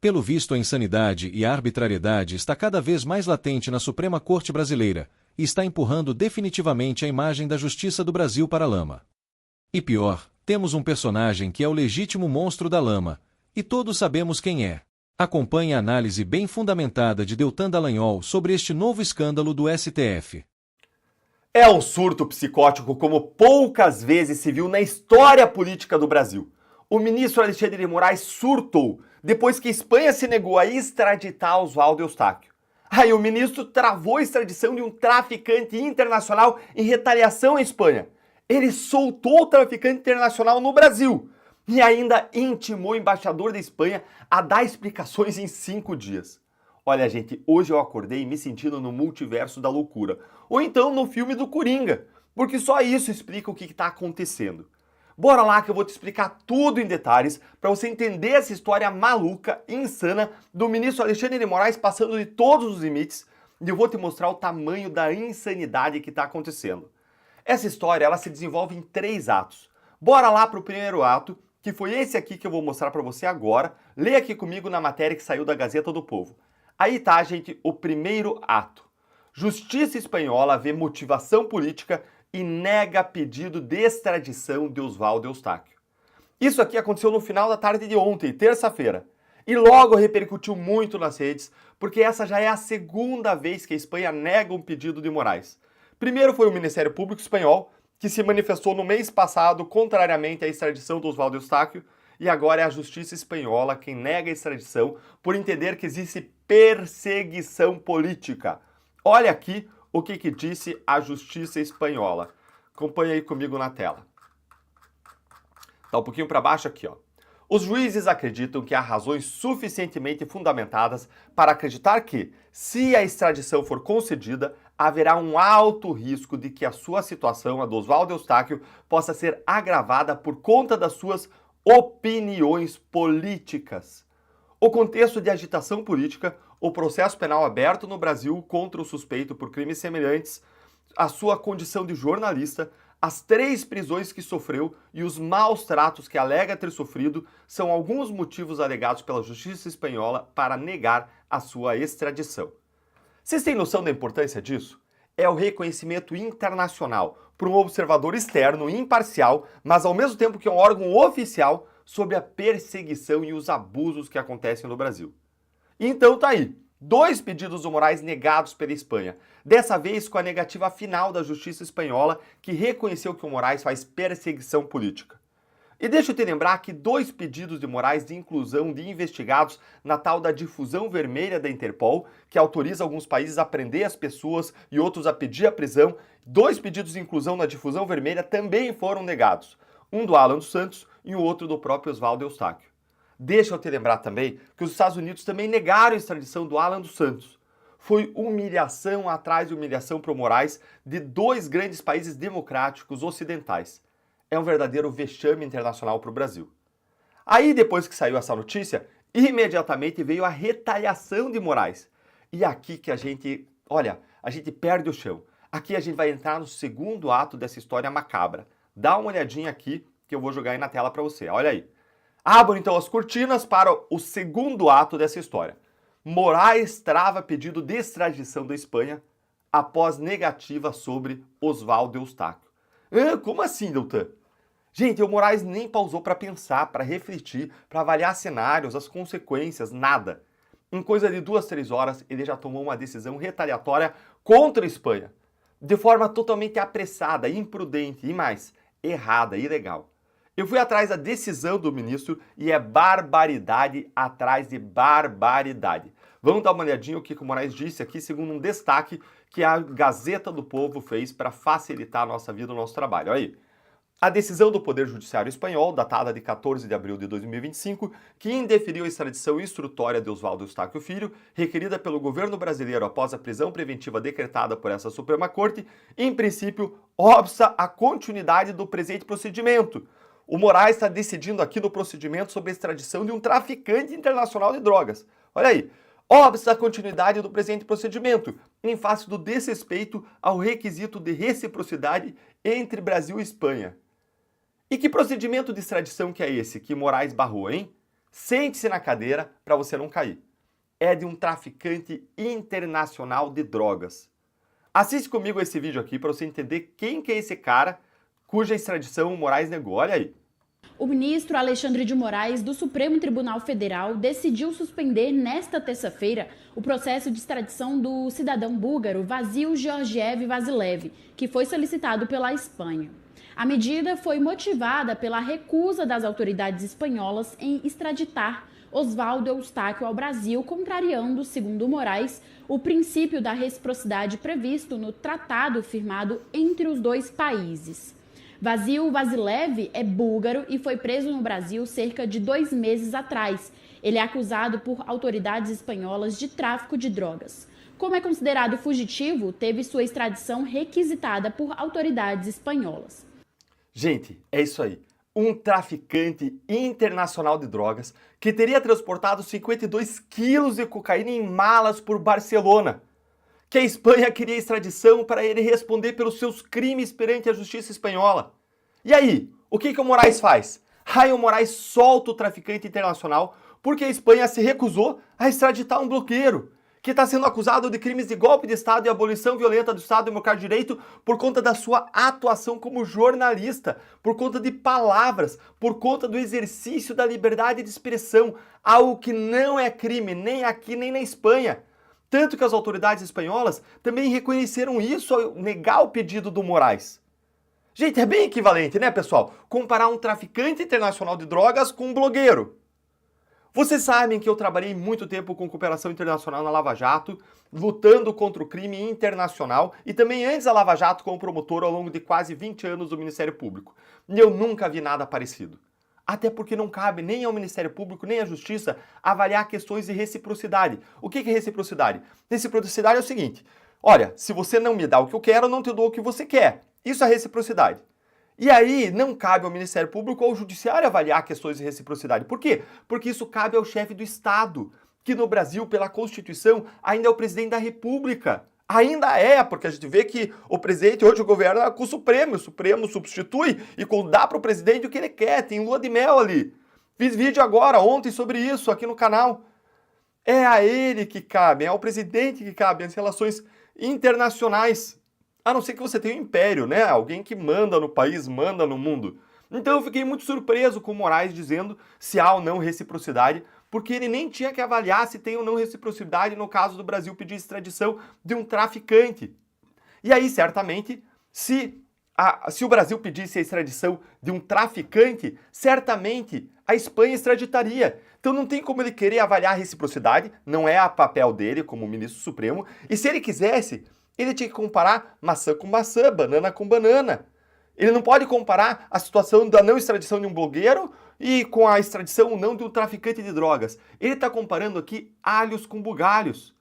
Pelo visto, a insanidade e a arbitrariedade está cada vez mais latente na Suprema Corte Brasileira e está empurrando definitivamente a imagem da justiça do Brasil para a lama. E pior, temos um personagem que é o legítimo monstro da lama, e todos sabemos quem é. Acompanhe a análise bem fundamentada de Deltan Dallagnol sobre este novo escândalo do STF. É um surto psicótico como poucas vezes se viu na história política do Brasil. O ministro Alexandre de Moraes surtou depois que a Espanha se negou a extraditar Oswaldo Eustáquio. Aí o ministro travou a extradição de um traficante internacional em retaliação à Espanha. Ele soltou o traficante internacional no Brasil e ainda intimou o embaixador da Espanha a dar explicações em 5 dias. Olha, gente, hoje eu acordei me sentindo no multiverso da loucura. Ou então no filme do Coringa, porque só isso explica o que está acontecendo. Bora lá que eu vou te explicar tudo em detalhes para você entender essa história maluca, insana, do ministro Alexandre de Moraes passando de todos os limites, e eu vou te mostrar o tamanho da insanidade que está acontecendo. Essa história ela se desenvolve em 3 atos. Bora lá para o primeiro ato, que foi esse aqui que eu vou mostrar para você agora. Leia aqui comigo na matéria que saiu da Gazeta do Povo. Aí tá, gente, o primeiro ato. Justiça espanhola vê motivação política e nega pedido de extradição de Oswaldo Eustáquio. Isso aqui aconteceu no final da tarde de ontem, terça-feira. E logo repercutiu muito nas redes, porque essa já é a segunda vez que a Espanha nega um pedido de Moraes. Primeiro foi o Ministério Público Espanhol, que se manifestou no mês passado contrariamente à extradição do Oswaldo Eustáquio, e agora é a Justiça Espanhola quem nega a extradição por entender que existe perseguição política. Olha aqui o que disse a Justiça Espanhola. Acompanha aí comigo na tela. Tá um pouquinho para baixo aqui, ó. Os juízes acreditam que há razões suficientemente fundamentadas para acreditar que, se a extradição for concedida, haverá um alto risco de que a sua situação, a do Oswaldo Eustáquio, possa ser agravada por conta das suas opiniões políticas. O contexto de agitação política, o processo penal aberto no Brasil contra o suspeito por crimes semelhantes, a sua condição de jornalista, as 3 prisões que sofreu e os maus tratos que alega ter sofrido são alguns motivos alegados pela Justiça Espanhola para negar a sua extradição. Vocês têm noção da importância disso? É o reconhecimento internacional por um observador externo, imparcial, mas ao mesmo tempo que é um órgão oficial sobre a perseguição e os abusos que acontecem no Brasil. Então tá aí, 2 pedidos do Moraes negados pela Espanha, dessa vez com a negativa final da Justiça Espanhola, que reconheceu que o Moraes faz perseguição política. E deixa eu te lembrar que 2 pedidos de Moraes de inclusão de investigados na tal da difusão vermelha da Interpol, que autoriza alguns países a prender as pessoas e outros a pedir a prisão, 2 pedidos de inclusão na difusão vermelha também foram negados. Um do Alan dos Santos e o outro do próprio Oswaldo Eustáquio. Deixa eu te lembrar também que os Estados Unidos também negaram a extradição do Alan dos Santos. Foi humilhação atrás de humilhação para o Moraes de 2 grandes países democráticos ocidentais. É um verdadeiro vexame internacional para o Brasil. Aí, depois que saiu essa notícia, imediatamente veio a retaliação de Moraes. E aqui que a gente perde o chão. Aqui a gente vai entrar no segundo ato dessa história macabra. Dá uma olhadinha aqui que eu vou jogar aí na tela para você. Olha aí. Abram então as cortinas para o segundo ato dessa história. Moraes trava pedido de extradição da Espanha após negativa sobre Oswaldo Eustáquio. Como assim, Deltan? Gente, o Moraes nem pausou para pensar, para refletir, para avaliar cenários, as consequências, nada. Em coisa de 2, 3 horas, ele já tomou uma decisão retaliatória contra a Espanha. De forma totalmente apressada, imprudente e mais, errada, ilegal. Eu fui atrás da decisão do ministro e é barbaridade atrás de barbaridade. Vamos dar uma olhadinha o que o Moraes disse aqui, segundo um destaque que a Gazeta do Povo fez para facilitar a nossa vida, o nosso trabalho. Olha aí. A decisão do Poder Judiciário Espanhol, datada de 14 de abril de 2025, que indeferiu a extradição instrutória de Oswaldo Eustáquio Filho, requerida pelo governo brasileiro após a prisão preventiva decretada por essa Suprema Corte, em princípio, obsta a continuidade do presente procedimento. O Moraes está decidindo aqui no procedimento sobre a extradição de um traficante internacional de drogas. Olha aí. Obsta a continuidade do presente procedimento, em face do desrespeito ao requisito de reciprocidade entre Brasil e Espanha. E que procedimento de extradição que é esse que Moraes barrou, hein? Sente-se na cadeira para você não cair. É de um traficante internacional de drogas. Assiste comigo esse vídeo aqui para você entender quem que é esse cara cuja extradição o Moraes negou. Olha aí. O ministro Alexandre de Moraes, do Supremo Tribunal Federal, decidiu suspender nesta terça-feira o processo de extradição do cidadão búlgaro Vasil Georgiev Vasilev, que foi solicitado pela Espanha. A medida foi motivada pela recusa das autoridades espanholas em extraditar Oswaldo Eustáquio ao Brasil, contrariando, segundo Moraes, o princípio da reciprocidade previsto no tratado firmado entre os dois países. Vasil Vasilev é búlgaro e foi preso no Brasil cerca de 2 meses atrás. Ele é acusado por autoridades espanholas de tráfico de drogas. Como é considerado fugitivo, teve sua extradição requisitada por autoridades espanholas. Gente, é isso aí. Um traficante internacional de drogas que teria transportado 52 quilos de cocaína em malas por Barcelona. Que a Espanha queria extradição para ele responder pelos seus crimes perante a justiça espanhola. E aí, o que o Moraes faz? Aí o Moraes solta o traficante internacional porque a Espanha se recusou a extraditar um bloqueiro que está sendo acusado de crimes de golpe de Estado e abolição violenta do Estado Democrático de Direito por conta da sua atuação como jornalista, por conta de palavras, por conta do exercício da liberdade de expressão, algo que não é crime nem aqui nem na Espanha. Tanto que as autoridades espanholas também reconheceram isso ao negar o pedido do Moraes. Gente, é bem equivalente, né, pessoal? Comparar um traficante internacional de drogas com um blogueiro. Vocês sabem que eu trabalhei muito tempo com cooperação internacional na Lava Jato, lutando contra o crime internacional e também antes da Lava Jato como promotor ao longo de quase 20 anos do Ministério Público. E eu nunca vi nada parecido. Até porque não cabe nem ao Ministério Público, nem à Justiça avaliar questões de reciprocidade. O que é reciprocidade? Reciprocidade é o seguinte: olha, se você não me dá o que eu quero, eu não te dou o que você quer. Isso é reciprocidade. E aí não cabe ao Ministério Público ou ao Judiciário avaliar questões de reciprocidade. Por quê? Porque isso cabe ao chefe do Estado, que no Brasil, pela Constituição, ainda é o presidente da República. Ainda é, porque a gente vê que o presidente hoje governa com o Supremo substitui e dá para o presidente o que ele quer, tem lua de mel ali. Fiz vídeo agora, ontem, sobre isso aqui no canal. É a ele que cabe, é ao presidente que cabe as relações internacionais. A não ser que você tenha um império, né? Alguém que manda no país, manda no mundo. Então eu fiquei muito surpreso com o Moraes dizendo se há ou não reciprocidade, porque ele nem tinha que avaliar se tem ou não reciprocidade no caso do Brasil pedir extradição de um traficante. E aí, certamente, se o Brasil pedisse a extradição de um traficante, certamente a Espanha extraditaria. Então não tem como ele querer avaliar a reciprocidade, não é a papel dele como ministro supremo, e se ele quisesse, ele tinha que comparar maçã com maçã, banana com banana. Ele não pode comparar a situação da não extradição de um blogueiro e com a extradição ou não de um traficante de drogas. Ele está comparando aqui alhos com bugalhos.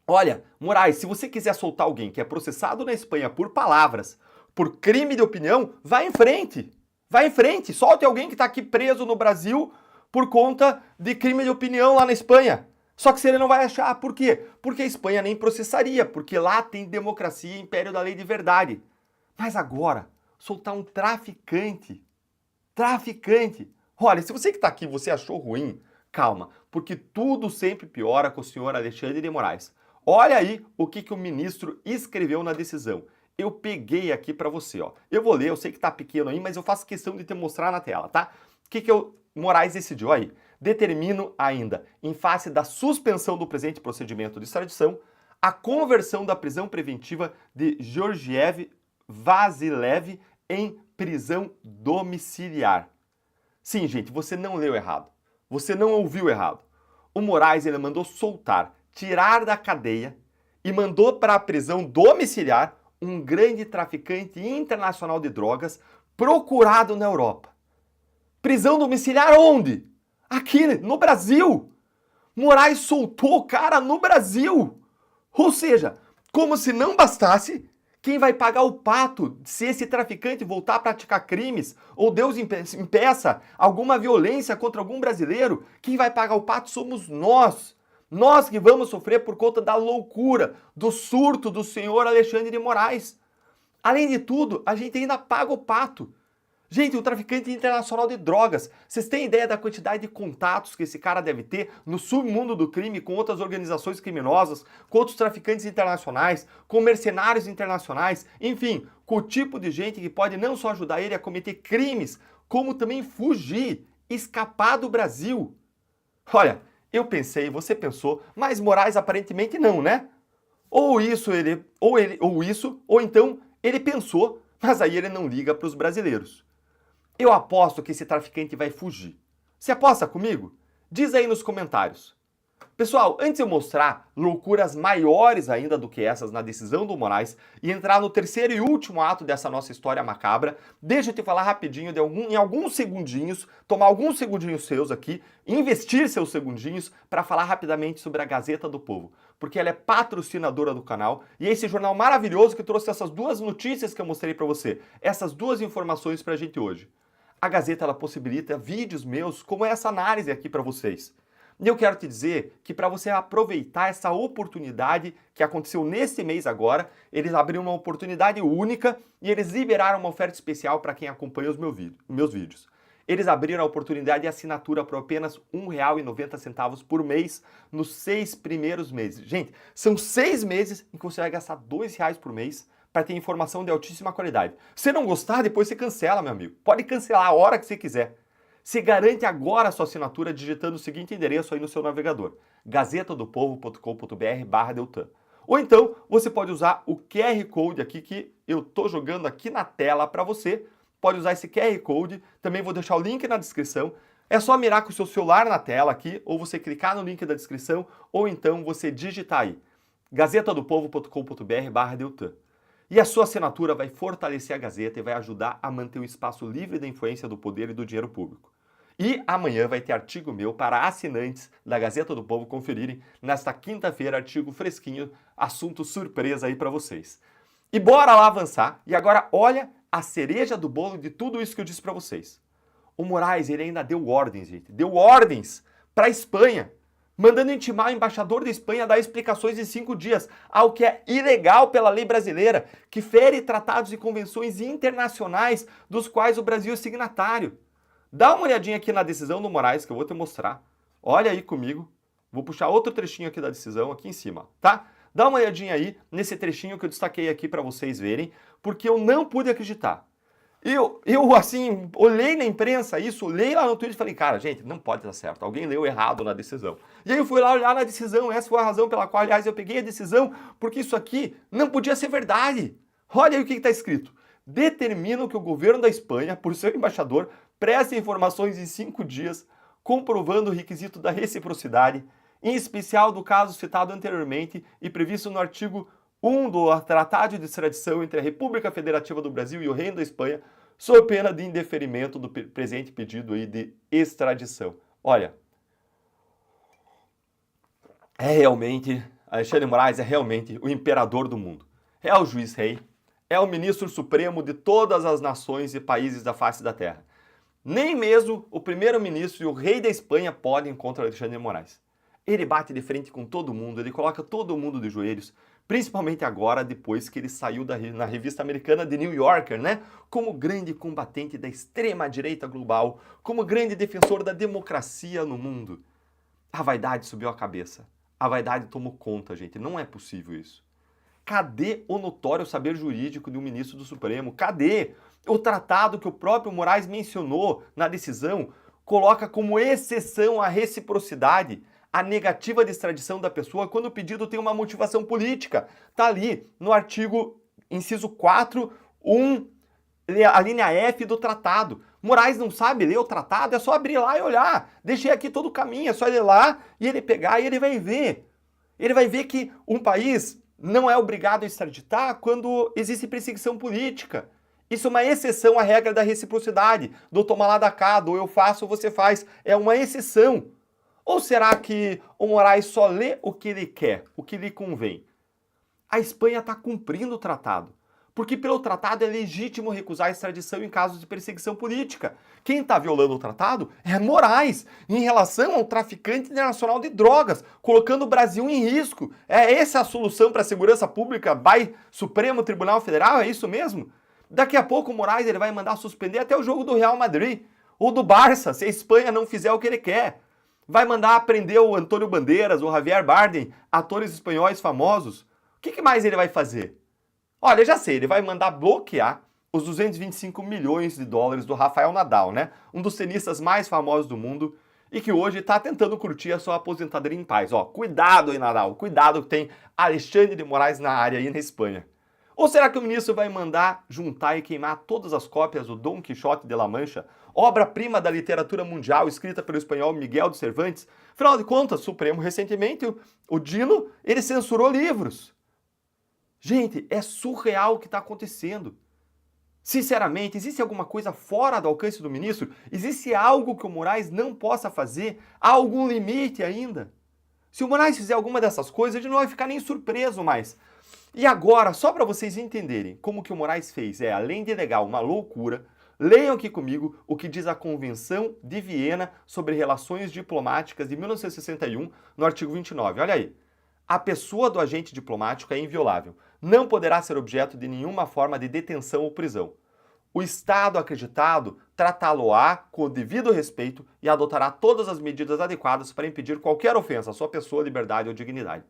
Olha, Moraes, se você quiser soltar alguém que é processado na Espanha por palavras, por crime de opinião, vá em frente. Vá em frente, solte alguém que está aqui preso no Brasil por conta de crime de opinião lá na Espanha. Só que ele não vai achar. Por quê? Porque a Espanha nem processaria, porque lá tem democracia e império da lei de verdade. Mas agora, soltar um traficante. Olha, se você que está aqui, você achou ruim, calma, porque tudo sempre piora com o senhor Alexandre de Moraes. Olha aí o que o ministro escreveu na decisão. Eu peguei aqui para você, ó. Eu vou ler, eu sei que tá pequeno aí, mas eu faço questão de te mostrar na tela, tá? O que o Moraes decidiu aí? Determino ainda, em face da suspensão do presente procedimento de extradição, a conversão da prisão preventiva de Georgiev Vasilev em prisão domiciliar. Sim, gente, você não leu errado. Você não ouviu errado. O Moraes ele mandou soltar, tirar da cadeia e mandou para a prisão domiciliar um grande traficante internacional de drogas procurado na Europa. Prisão domiciliar onde? Aqui, no Brasil. Moraes soltou o cara no Brasil. Ou seja, como se não bastasse, quem vai pagar o pato se esse traficante voltar a praticar crimes ou Deus impeça alguma violência contra algum brasileiro, quem vai pagar o pato somos nós. Nós que vamos sofrer por conta da loucura, do surto do senhor Alexandre de Moraes. Além de tudo, a gente ainda paga o pato. Gente, um traficante internacional de drogas. Vocês têm ideia da quantidade de contatos que esse cara deve ter no submundo do crime com outras organizações criminosas, com outros traficantes internacionais, com mercenários internacionais, enfim, com o tipo de gente que pode não só ajudar ele a cometer crimes, como também fugir, escapar do Brasil. Olha, eu pensei, você pensou, mas Moraes aparentemente não, né? Ou então ele pensou, mas aí ele não liga para os brasileiros. Eu aposto que esse traficante vai fugir. Você aposta comigo? Diz aí nos comentários. Pessoal, antes de eu mostrar loucuras maiores ainda do que essas na decisão do Moraes e entrar no terceiro e último ato dessa nossa história macabra, deixa eu te falar rapidinho em alguns segundinhos, tomar alguns segundinhos seus aqui, investir seus segundinhos para falar rapidamente sobre a Gazeta do Povo, porque ela é patrocinadora do canal e é esse jornal maravilhoso que trouxe essas duas notícias que eu mostrei para você, essas duas informações para a gente hoje. A Gazeta ela possibilita vídeos meus como essa análise aqui para vocês. E eu quero te dizer que para você aproveitar essa oportunidade que aconteceu nesse mês agora, eles abriram uma oportunidade única e eles liberaram uma oferta especial para quem acompanha os meus vídeos. Eles abriram a oportunidade de assinatura por apenas R$ 1,90 por mês nos 6 primeiros meses. Gente, são 6 meses em que você vai gastar R$ 2 por mês para ter informação de altíssima qualidade. Se não gostar, depois você cancela, meu amigo. Pode cancelar a hora que você quiser. Se garante agora a sua assinatura digitando o seguinte endereço aí no seu navegador, gazetadopovo.com.br/Deltan. Ou então, você pode usar o QR Code aqui que eu tô jogando aqui na tela para você. Pode usar esse QR Code, também vou deixar o link na descrição. É só mirar com o seu celular na tela aqui, ou você clicar no link da descrição, ou então você digitar aí, gazetadopovo.com.br/Deltan. E a sua assinatura vai fortalecer a Gazeta e vai ajudar a manter o espaço livre da influência do poder e do dinheiro público. E amanhã vai ter artigo meu para assinantes da Gazeta do Povo conferirem nesta quinta-feira, artigo fresquinho, assunto surpresa aí para vocês. E bora lá avançar. E agora olha a cereja do bolo de tudo isso que eu disse para vocês. O Moraes, ele ainda deu ordens, gente. Deu ordens para a Espanha, mandando intimar o embaixador da Espanha a dar explicações em 5 dias, algo que é ilegal pela lei brasileira, que fere tratados e convenções internacionais dos quais o Brasil é signatário. Dá uma olhadinha aqui na decisão do Moraes, que eu vou te mostrar. Olha aí comigo. Vou puxar outro trechinho aqui da decisão, aqui em cima, tá? Dá uma olhadinha aí nesse trechinho que eu destaquei aqui para vocês verem, porque eu não pude acreditar. Eu assim, olhei na imprensa isso, olhei lá no Twitter e falei, cara, gente, não pode dar certo, alguém leu errado na decisão. E aí eu fui lá olhar na decisão, essa foi a razão pela qual, aliás, eu peguei a decisão, porque isso aqui não podia ser verdade. Olha aí o que está escrito. Determino que o governo da Espanha, por seu embaixador, preste informações em 5 dias, comprovando o requisito da reciprocidade, em especial do caso citado anteriormente e previsto no artigo 1 do Tratado de Extradição entre a República Federativa do Brasil e o Reino da Espanha, sob pena de indeferimento do presente pedido aí de extradição. Olha, Alexandre Moraes é realmente o imperador do mundo. É o juiz-rei, é o ministro supremo de todas as nações e países da face da terra. Nem mesmo o primeiro-ministro e o rei da Espanha podem contra Alexandre Moraes. Ele bate de frente com todo mundo, ele coloca todo mundo de joelhos, principalmente agora, depois que ele saiu na revista americana The New Yorker, né? Como grande combatente da extrema-direita global, como grande defensor da democracia no mundo. A vaidade subiu a cabeça. A vaidade tomou conta, gente. Não é possível isso. Cadê o notório saber jurídico de um ministro do Supremo? Cadê? O tratado que o próprio Moraes mencionou na decisão coloca como exceção à reciprocidade a negativa de extradição da pessoa quando o pedido tem uma motivação política. Está ali no artigo, inciso 4, a linha F do tratado. Moraes não sabe ler o tratado, é só abrir lá e olhar. Deixei aqui todo o caminho, é só ele lá e ele pegar e ele vai ver. Ele vai ver que um país não é obrigado a extraditar quando existe perseguição política. Isso é uma exceção à regra da reciprocidade, do toma lá da cá, do eu faço, você faz. É uma exceção. Ou será que o Moraes só lê o que ele quer, o que lhe convém? A Espanha está cumprindo o tratado, porque pelo tratado é legítimo recusar a extradição em casos de perseguição política. Quem está violando o tratado é Moraes, em relação ao traficante internacional de drogas, colocando o Brasil em risco. É essa a solução para a segurança pública by Supremo Tribunal Federal? É isso mesmo? Daqui a pouco o Moraes ele vai mandar suspender até o jogo do Real Madrid ou do Barça, se a Espanha não fizer o que ele quer. Vai mandar prender o Antônio Bandeiras, o Javier Bardem, atores espanhóis famosos. O que mais ele vai fazer? Olha, já sei, ele vai mandar bloquear os 225 milhões de dólares do Rafael Nadal, né? Um dos tenistas mais famosos do mundo e que hoje está tentando curtir a sua aposentadoria em paz. Ó, cuidado aí, Nadal, cuidado que tem Alexandre de Moraes na área aí na Espanha. Ou será que o ministro vai mandar juntar e queimar todas as cópias do Dom Quixote de La Mancha, obra-prima da literatura mundial escrita pelo espanhol Miguel de Cervantes? Afinal de contas, o Supremo recentemente, o Dino, ele censurou livros. Gente, é surreal o que está acontecendo. Sinceramente, existe alguma coisa fora do alcance do ministro? Existe algo que o Moraes não possa fazer? Há algum limite ainda? Se o Moraes fizer alguma dessas coisas, a gente não vai ficar nem surpreso mais. E agora, só para vocês entenderem como que o Moraes fez, além de legal, uma loucura, leiam aqui comigo o que diz a Convenção de Viena sobre Relações Diplomáticas de 1961, no artigo 29. Olha aí. A pessoa do agente diplomático é inviolável. Não poderá ser objeto de nenhuma forma de detenção ou prisão. O Estado acreditado tratá-lo-á com o devido respeito e adotará todas as medidas adequadas para impedir qualquer ofensa à sua pessoa, liberdade ou dignidade.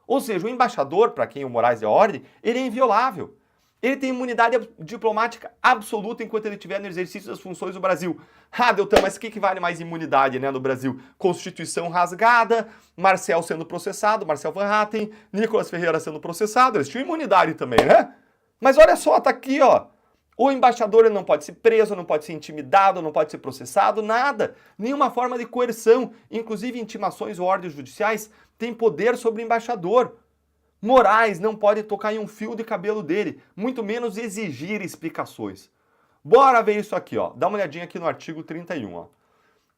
Ou seja, o embaixador, para quem o Moraes é ordem, ele é inviolável. Ele tem imunidade diplomática absoluta enquanto ele estiver no exercício das funções do Brasil. Ah, Deltan, mas o que vale mais imunidade, né, no Brasil? Constituição rasgada, Marcel sendo processado, Marcel Van Hatten, Nicolas Ferreira sendo processado, eles tinham imunidade também, né? Mas olha só, tá aqui, ó. O embaixador ele não pode ser preso, não pode ser intimidado, não pode ser processado, nada. Nenhuma forma de coerção, inclusive intimações ou ordens judiciais, tem poder sobre o embaixador. Moraes não pode tocar em um fio de cabelo dele, muito menos exigir explicações. Bora ver isso aqui, ó. Dá uma olhadinha aqui no artigo 31, ó.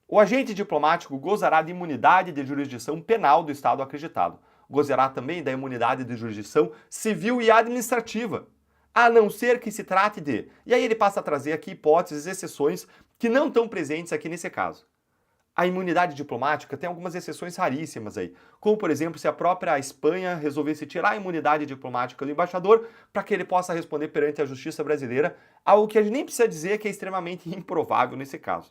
O agente diplomático gozará de imunidade de jurisdição penal do Estado acreditado. Gozará também da imunidade de jurisdição civil e administrativa, a não ser que se trate de... E aí ele passa a trazer aqui hipóteses, exceções, que não estão presentes aqui nesse caso. A imunidade diplomática tem algumas exceções raríssimas aí, como por exemplo se a própria Espanha resolvesse tirar a imunidade diplomática do embaixador para que ele possa responder perante a justiça brasileira, algo que a gente nem precisa dizer que é extremamente improvável nesse caso.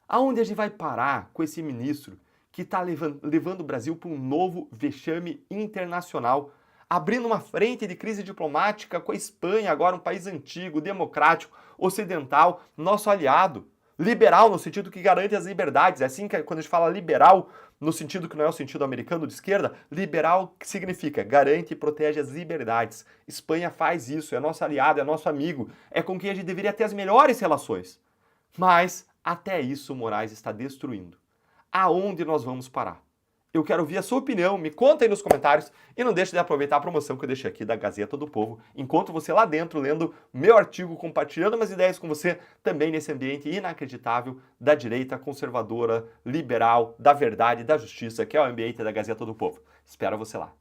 Aonde a gente vai parar com esse ministro que está levando o Brasil para um novo vexame internacional, abrindo uma frente de crise diplomática com a Espanha, agora um país antigo, democrático, ocidental, nosso aliado? Liberal no sentido que garante as liberdades. É assim que quando a gente fala liberal, no sentido que não é o sentido americano de esquerda, liberal significa garante e protege as liberdades. Espanha faz isso, é nosso aliado, é nosso amigo, é com quem a gente deveria ter as melhores relações. Mas até isso o Moraes está destruindo. Aonde nós vamos parar? Eu quero ouvir a sua opinião, me conta aí nos comentários e não deixe de aproveitar a promoção que eu deixei aqui da Gazeta do Povo. Enquanto você lá dentro lendo meu artigo, compartilhando umas ideias com você, também nesse ambiente inacreditável da direita conservadora, liberal, da verdade, da justiça, que é o ambiente da Gazeta do Povo. Espero você lá.